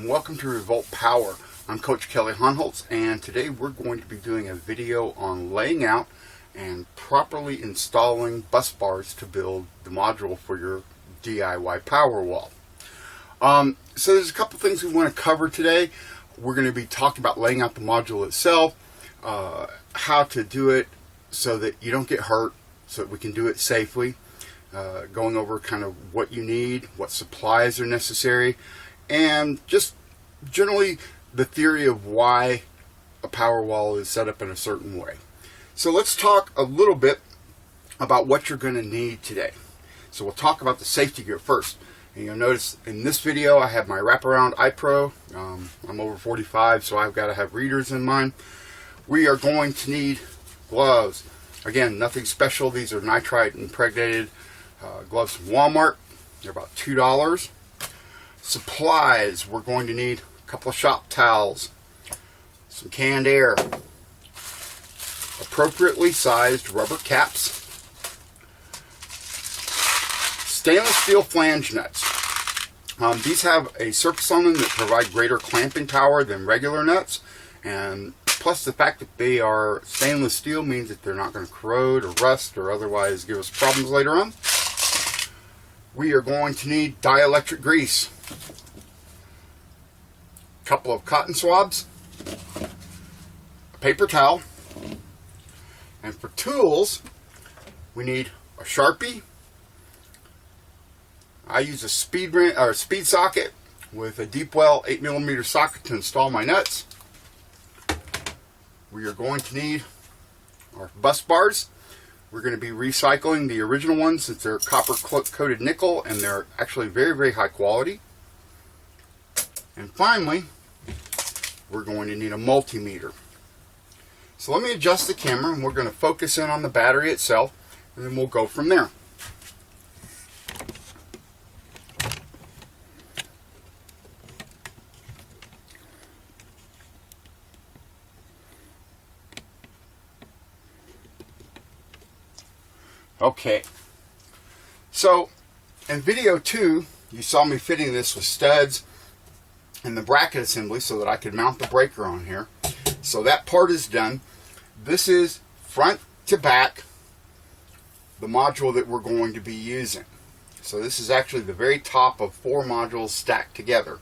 and welcome to Revolt Power. I'm Coach Kelly Honholtz, and today we're going to be doing a video on laying out and properly installing bus bars to build the module for your DIY Powerwall. So there's a couple things we want to cover today. We're going to be talking about laying out the module itself, how to do it so that you don't get hurt, so that we can do it safely, going over kind of what you need, what supplies are necessary, and just generally the theory of why a Powerwall is set up in a certain way. So let's talk a little bit about what you're going to need today. So we'll talk about the safety gear first. And you'll notice in this video I have my wraparound iPro. I'm over 45, so I've got to have readers in mine. We are going to need gloves. Again, nothing special. These are nitrite impregnated gloves from Walmart. They're about $2. Supplies, we're going to need a couple of shop towels, some canned air, appropriately sized rubber caps, stainless steel flange nuts. These have a surface on them that provide greater clamping power than regular nuts, and plus the fact that they are stainless steel means that they're not going to corrode or rust or otherwise give us problems later on. We are going to need dielectric grease, a couple of cotton swabs, a paper towel, and for tools we need a Sharpie. I use a speed socket with a deep well 8mm socket to install my nuts. We are going to need our bus bars. We're going to be recycling the original ones since they're copper coated nickel and they're actually very, very high quality. And finally, we're going to need a multimeter. So let me adjust the camera and we're going to focus in on the battery itself, and then we'll go from there. Okay, so in video 2, you saw me fitting this with studs and the bracket assembly so that I could mount the breaker on here. So that part is done. This is front to back, the module that we're going to be using. So this is actually the very top of 4 modules stacked together.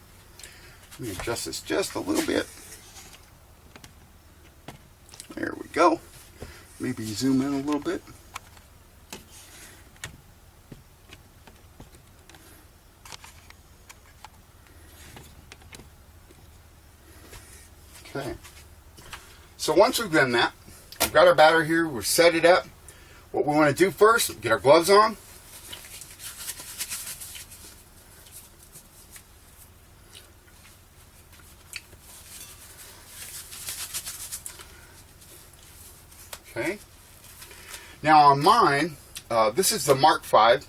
Let me adjust this just a little bit. There we go. Maybe zoom in a little bit. Okay, so once we've done that, we've got our battery here, we've set it up. What we want to do first, get our gloves on. Okay, now on mine, this is the Mark V.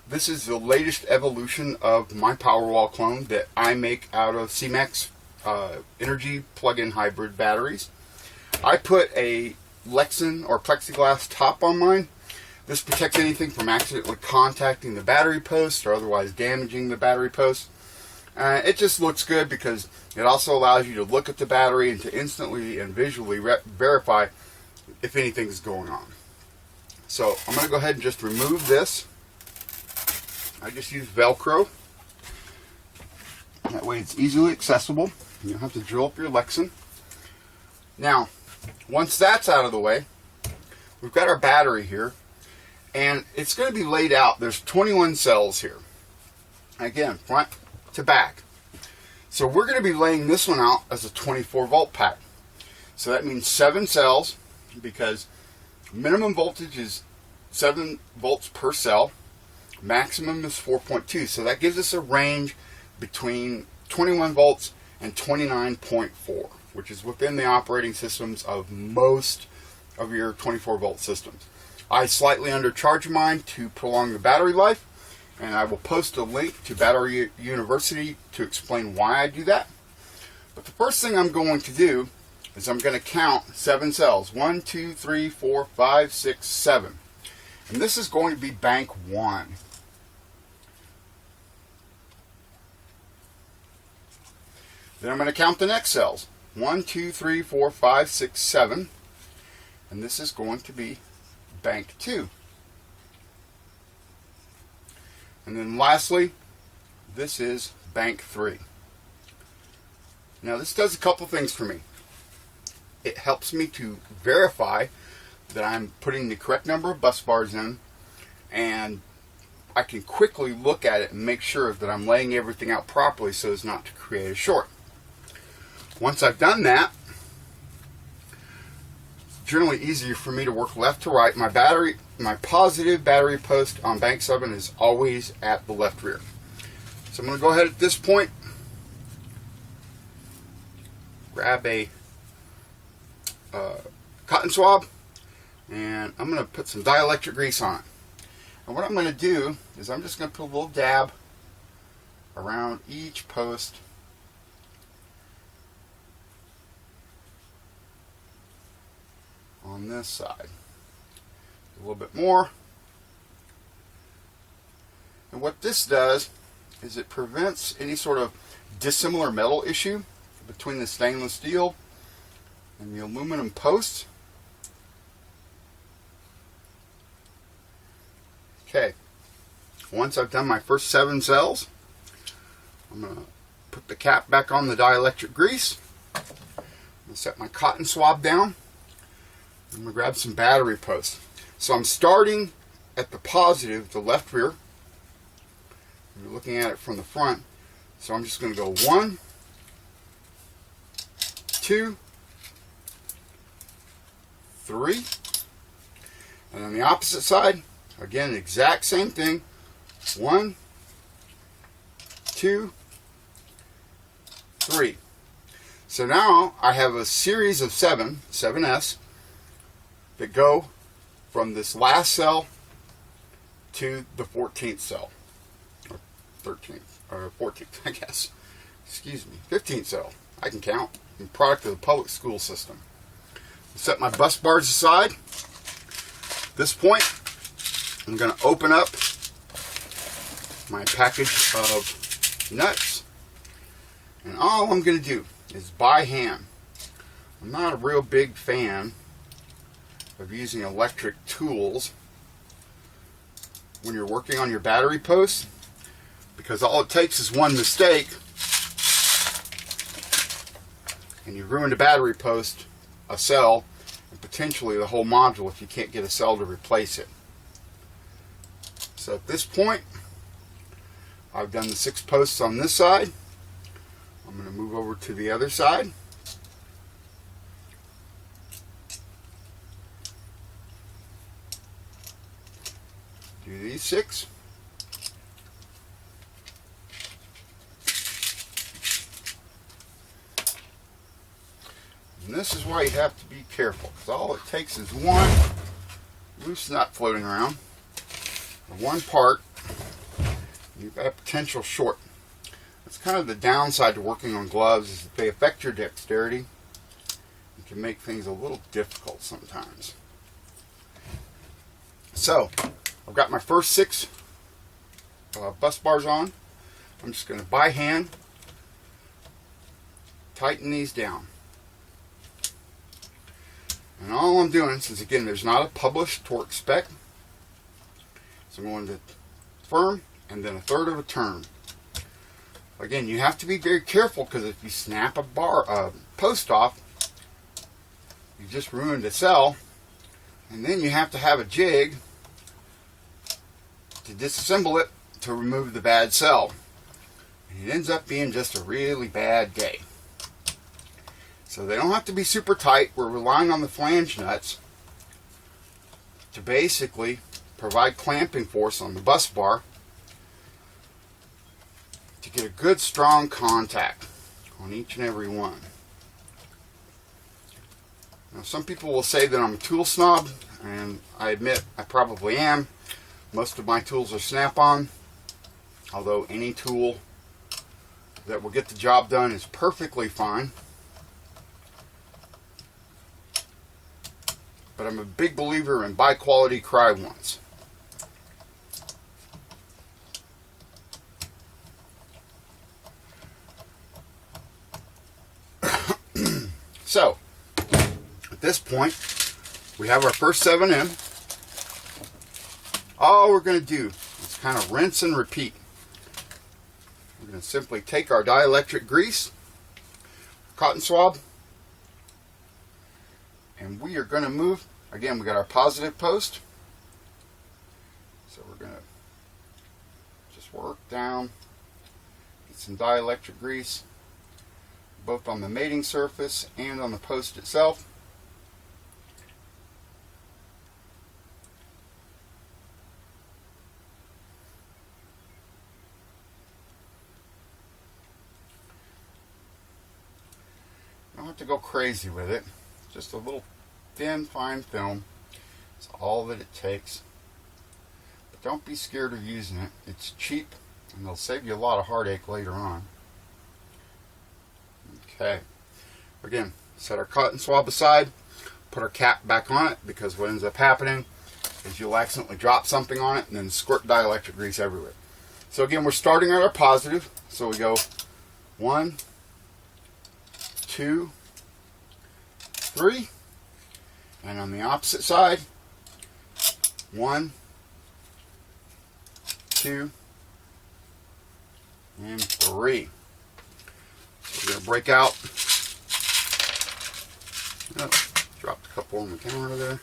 This is the latest evolution of my Powerwall clone that I make out of C-Max energy plug-in hybrid batteries. I put a Lexan or plexiglass top on mine. This protects anything from accidentally contacting the battery post or otherwise damaging the battery post. It just looks good because it also allows you to look at the battery and to instantly and visually verify if anything's going on. So I'm going to go ahead and just remove this. I just use Velcro. That way it's easily accessible. You don't have to drill up your Lexan. Now, once that's out of the way, we've got our battery here, and it's going to be laid out. There's 21 cells here. Again, front to back. So we're going to be laying this one out as a 24-volt pack. So that means 7 cells, because minimum voltage is 7 volts per cell. Maximum is 4.2. So that gives us a range between 21 volts and 29.4, which is within the operating systems of most of your 24-volt systems. I slightly undercharge mine to prolong the battery life, and I will post a link to Battery University to explain why I do that. But the first thing I'm going to do is I'm going to count 7 cells. 1, 2, 3, 4, 5, 6, 7. And this is going to be bank 1. Then I'm going to count the next cells. 1, 2, 3, 4, 5, 6, 7. And this is going to be bank 2. And then lastly, this is bank 3. Now this does a couple things for me. It helps me to verify that I'm putting the correct number of bus bars in, and I can quickly look at it and make sure that I'm laying everything out properly so as not to create a short. Once I've done that, it's generally easier for me to work left to right. My positive battery post on bank 7 is always at the left rear. So I'm going to go ahead at this point, grab a cotton swab, and I'm going to put some dielectric grease on it. And what I'm going to do is I'm just going to put a little dab around each post on this side. A little bit more. And what this does is it prevents any sort of dissimilar metal issue between the stainless steel and the aluminum posts. Okay, once I've done my first 7 cells, I'm going to put the cap back on the dielectric grease. I'm going to set my cotton swab down. I'm going to grab some battery posts. So I'm starting at the positive, the left rear. You're looking at it from the front. So I'm just going to go 1, 2, 3. And on the opposite side, again, the exact same thing. 1, 2, 3. So now I have a series of 7S, that go from this last cell to the 14th cell. Or 13th, or 14th, I guess. Excuse me, 15th cell. I can count. I'm a product of the public school system. Set my bus bars aside. At this point, I'm going to open up my package of nuts, and all I'm going to do is by hand. I'm not a real big fan of using electric tools when you're working on your battery posts, because all it takes is one mistake and you've ruined a battery post, a cell, and potentially the whole module if you can't get a cell to replace it. So at this point, I've done the 6 posts on this side. I'm going to move over to the other side. Do these 6. And this is why you have to be careful, because all it takes is one loose nut floating around, or one part, you've got a potential short. That's kind of the downside to working on gloves, is that they affect your dexterity and can make things a little difficult sometimes. So, I've got my first 6 bus bars on. I'm just going to by hand tighten these down. And all I'm doing, since again there's not a published torque spec, so I'm going to firm and then 1/3 of a turn. Again, you have to be very careful, because if you snap a post off, you just ruined a cell, and then you have to have a jig to disassemble it to remove the bad cell. And it ends up being just a really bad day. So they don't have to be super tight. We're relying on the flange nuts to basically provide clamping force on the bus bar to get a good strong contact on each and every one. Now, some people will say that I'm a tool snob, and I admit I probably am. Most of my tools are snap-on, although any tool that will get the job done is perfectly fine. But I'm a big believer in buy quality, cry once. So, at this point, we have our first 7 in. All we're going to do is kind of rinse and repeat. We're going to simply take our dielectric grease, cotton swab, and we are going to move. Again, we got our positive post. So we're going to just work down, get some dielectric grease, both on the mating surface and on the post itself. You don't have to go crazy with it. Just a little thin, fine film. It's all that it takes. But don't be scared of using it. It's cheap and it'll save you a lot of heartache later on. Okay. Again, set our cotton swab aside, put our cap back on it, because what ends up happening is you'll accidentally drop something on it and then squirt dielectric grease everywhere. So again, we're starting at our positive. So we go 1, 2, 3, and on the opposite side, 1, 2, and 3. So we're going to break out. Oh, dropped a couple on the counter there.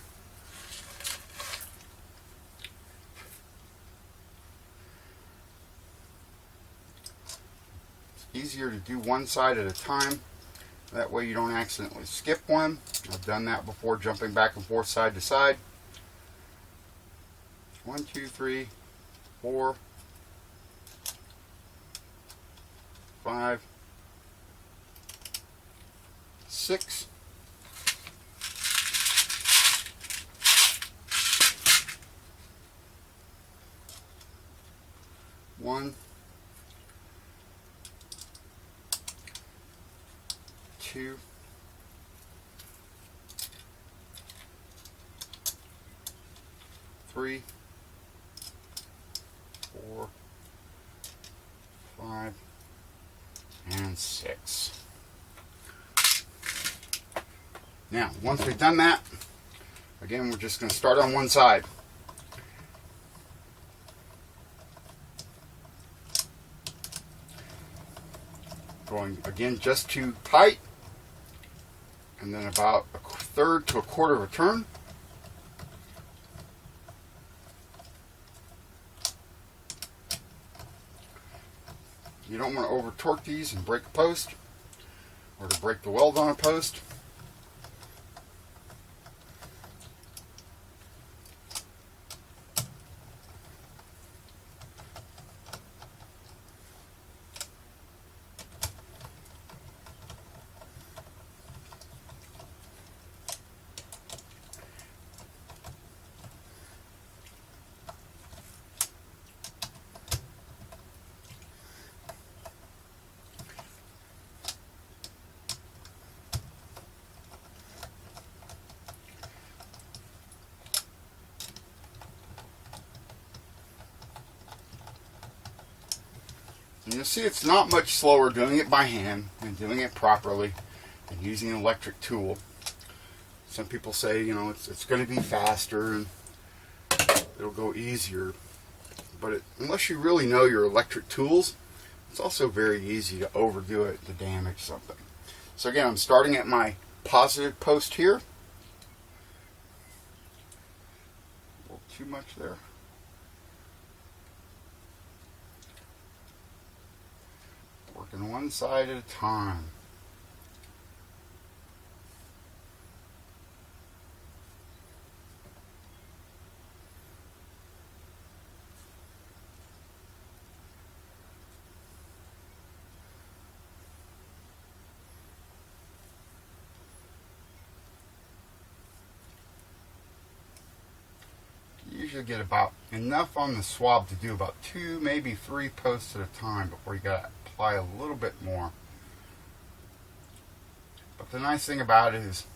It's easier to do one side at a time. That way you don't accidentally skip one. I've done that before, jumping back and forth side to side. 1, 2, 3, 4, 5, 6. 1, 2, 3, 4, 5, and 6. Now, once we've done that, again, we're just going to start on one side. Going again just too tight, and then about a third to a quarter of a turn. You don't want to over torque these and break a post, or to break the weld on a post. And you'll see it's not much slower doing it by hand and doing it properly and using an electric tool. Some people say, you know, it's going to be faster and it'll go easier. But unless you really know your electric tools, it's also very easy to overdo it to damage something. So again, I'm starting at my positive post here. A little too much there. Working one side at a time. You usually get about enough on the swab to do about 2, maybe 3 posts at a time before you got to apply a little bit more. But the nice thing about it is,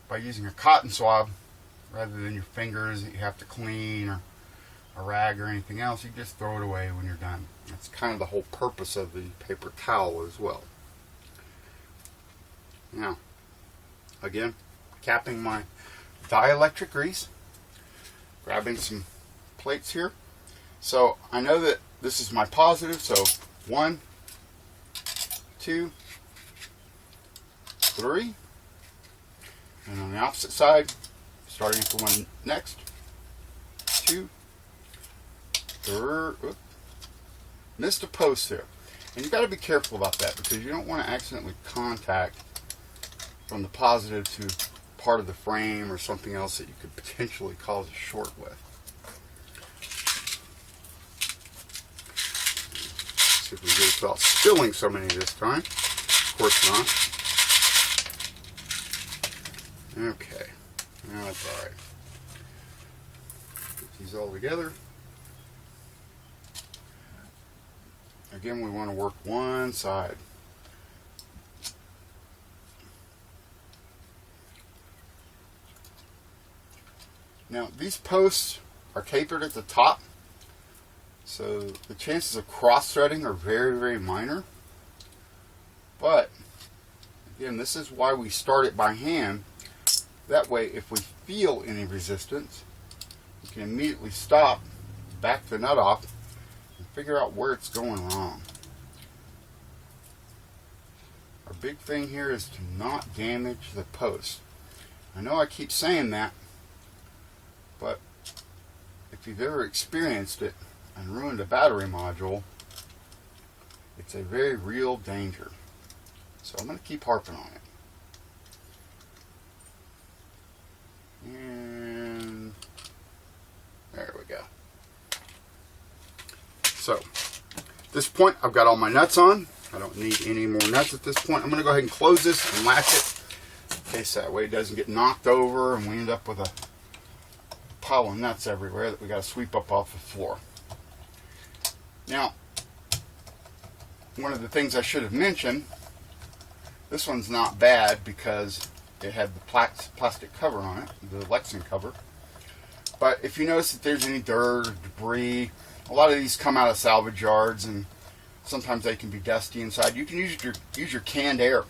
by using a cotton swab rather than your fingers that you have to clean, or a rag or anything else, you just throw it away when you're done. That's kind of the whole purpose of the paper towel as well. Now, again, capping my dielectric grease, grabbing some plates here. So I know that this is my positive, so 1, 2, 3, and on the opposite side, starting at the one next, 2, 3, oops, missed a post there. And you've got to be careful about that because you don't want to accidentally contact from the positive to part of the frame or something else that you could potentially cause a short with. See if we can do it without spilling so many this time. Of course not. Okay, now that's all right. Put these all together. Again, we want to work one side. Now, these posts are tapered at the top, so the chances of cross-threading are very, very minor. But, again, this is why we start it by hand. That way, if we feel any resistance, we can immediately stop, back the nut off, and figure out where it's going wrong. Our big thing here is to not damage the post. I know I keep saying that, but if you've ever experienced it and ruined a battery module, it's a very real danger. So I'm going to keep harping on it. And there we go. So, at this point, I've got all my nuts on. I don't need any more nuts at this point. I'm going to go ahead and close this and latch it in case that way it doesn't get knocked over and we end up with a pile of nuts everywhere that we got to sweep up off the floor. Now, one of the things I should have mentioned, this one's not bad because it had the plastic cover on it, the Lithium cover. But if you notice that there's any dirt or debris, a lot of these come out of salvage yards and sometimes they can be dusty inside. You can use your canned air.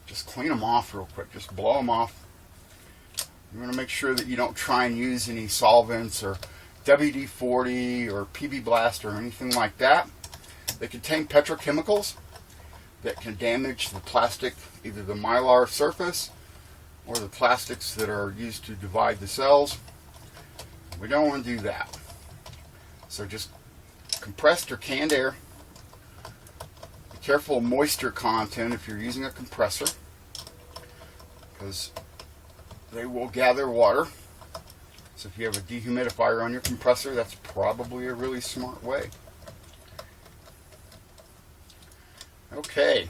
Just clean them off real quick. Just blow them off. You want to make sure that you don't try and use any solvents or WD-40 or PB Blast or anything like that. They contain petrochemicals that can damage the plastic, either the mylar surface or the plastics that are used to divide the cells. We don't want to do that. So just compressed or canned air. Be careful of moisture content if you're using a compressor, because they will gather water. So if you have a dehumidifier on your compressor, that's probably a really smart way. Okay,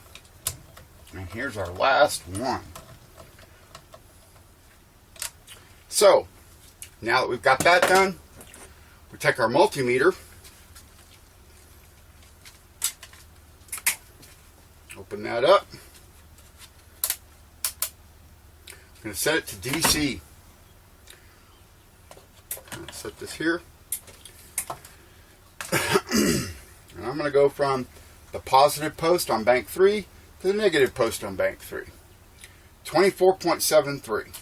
and here's our last one. So, now that we've got that done, we take our multimeter, open that up. I'm going to set it to DC. Set this here. And I'm going to go from the positive post on bank 3 to the negative post on bank 3. 24.73.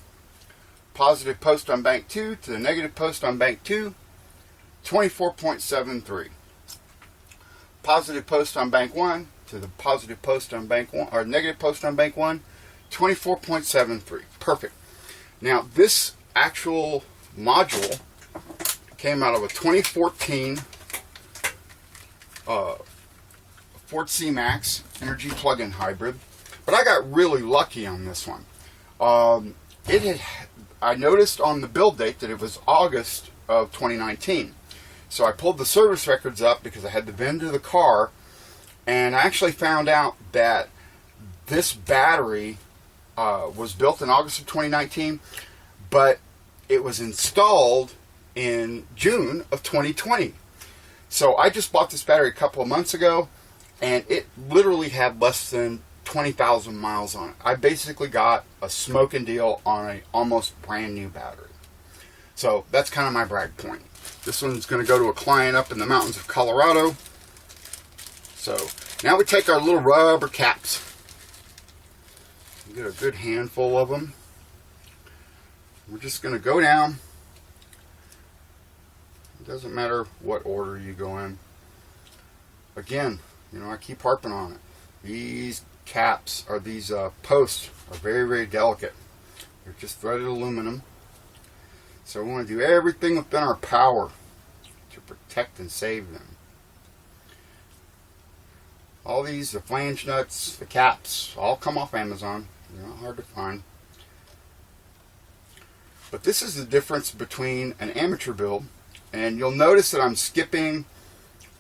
Positive post on bank 2 to the negative post on bank 2. 24.73. Positive post on bank 1 to the positive post on bank 1, or negative post on bank 1. 24.73. Perfect. Now this actual module came out of a 2014 Ford C-Max Energy plug-in hybrid, but I got really lucky on this one. I noticed on the build date that it was August of 2019, so I pulled the service records up because I had the VIN to the car, and I actually found out that this battery was built in August of 2019, but it was installed in June of 2020. So I just bought this battery a couple of months ago, and it literally had less than 20,000 miles on it. I basically got a smoking deal on a almost brand new battery. So that's kind of my brag point. This one's going to go to a client up in the mountains of Colorado. So now we take our little rubber caps. Get a good handful of them. We're just going to go down. It doesn't matter what order you go in. Again, I keep harping on it. These caps, or these posts, are very, very delicate. They're just threaded aluminum. So we want to do everything within our power to protect and save them. All these, the flange nuts, the caps, all come off Amazon. They're not hard to find. But this is the difference between an amateur build, and you'll notice that I'm skipping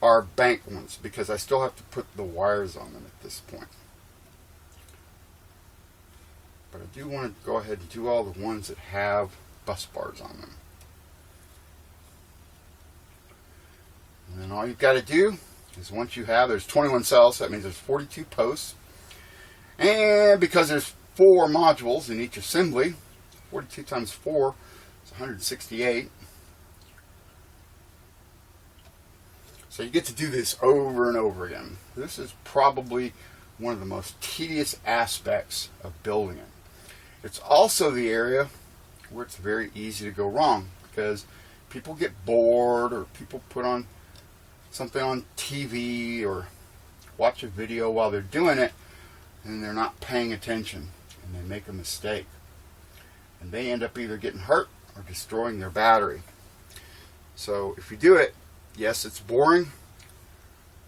our bank ones because I still have to put the wires on them at this point. But I do want to go ahead and do all the ones that have bus bars on them. And then all you've got to do is, once you have, there's 21 cells, so that means there's 42 posts. And because there's 4 modules in each assembly, 42 times 4 is 168. So you get to do this over and over again. This is probably one of the most tedious aspects of building it. It's also the area where it's very easy to go wrong, because people get bored, or people put on something on TV or watch a video while they're doing it, and they're not paying attention, and they make a mistake. And they end up either getting hurt or destroying their battery. So if you do it, yes, it's boring,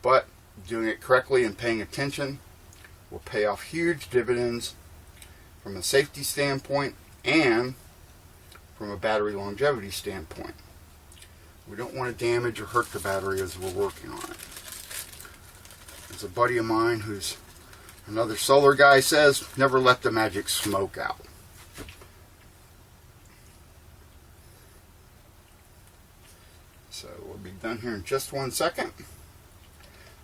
but doing it correctly and paying attention will pay off huge dividends from a safety standpoint and from a battery longevity standpoint. We don't want to damage or hurt the battery as we're working on it. There's a buddy of mine who's another solar guy says, never let the magic smoke out. So we'll be done here in just 1 second.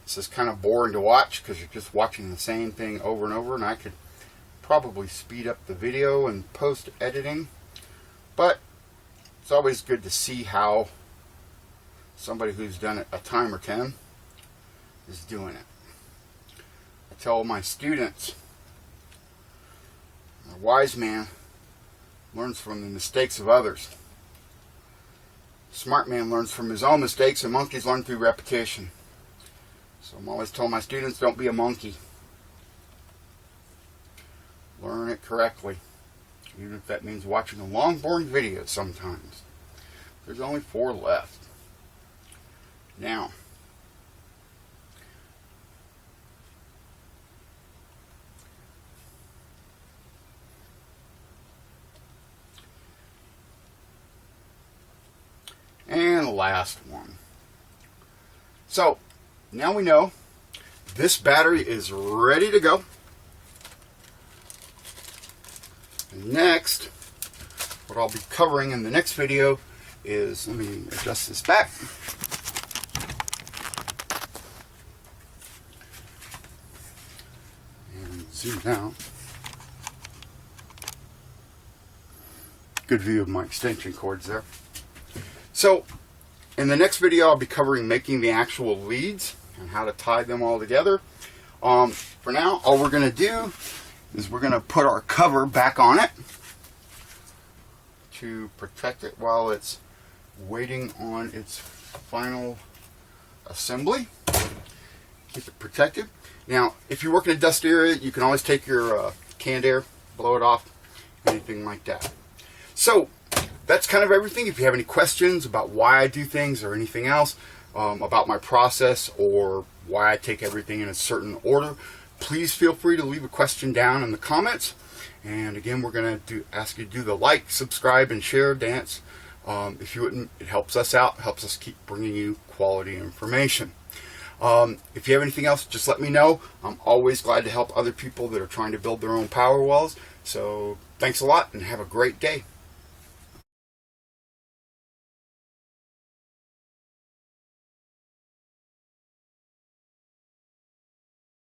This is kind of boring to watch because you're just watching the same thing over and over, and I could probably speed up the video and post editing, but it's always good to see how somebody who's done it a time or 10 is doing it. I tell my students, a wise man learns from the mistakes of others. Smart man learns from his own mistakes, and monkeys learn through repetition. So I'm always telling my students, don't be a monkey. Learn it correctly, even if that means watching a long, boring video sometimes. There's only 4 left. Now, and the last one. So, now we know this battery is ready to go. And next, what I'll be covering in the next video is, let me adjust this back. And zoom out. Good view of my extension cords there. So, in the next video, I'll be covering making the actual leads and how to tie them all together. For now, all we're going to do is we're going to put our cover back on it to protect it while it's waiting on its final assembly. Keep it protected. Now, if you work in a dust area, you can always take your canned air, blow it off, anything like that. So, that's kind of everything. If you have any questions about why I do things or anything else, about my process or why I take everything in a certain order, please feel free to leave a question down in the comments. And again, we're going to ask you to do the like, subscribe, and share dance. If you wouldn't, it helps us out, helps us keep bringing you quality information. If you have anything else, just let me know. I'm always glad to help other people that are trying to build their own power walls. So thanks a lot and have a great day.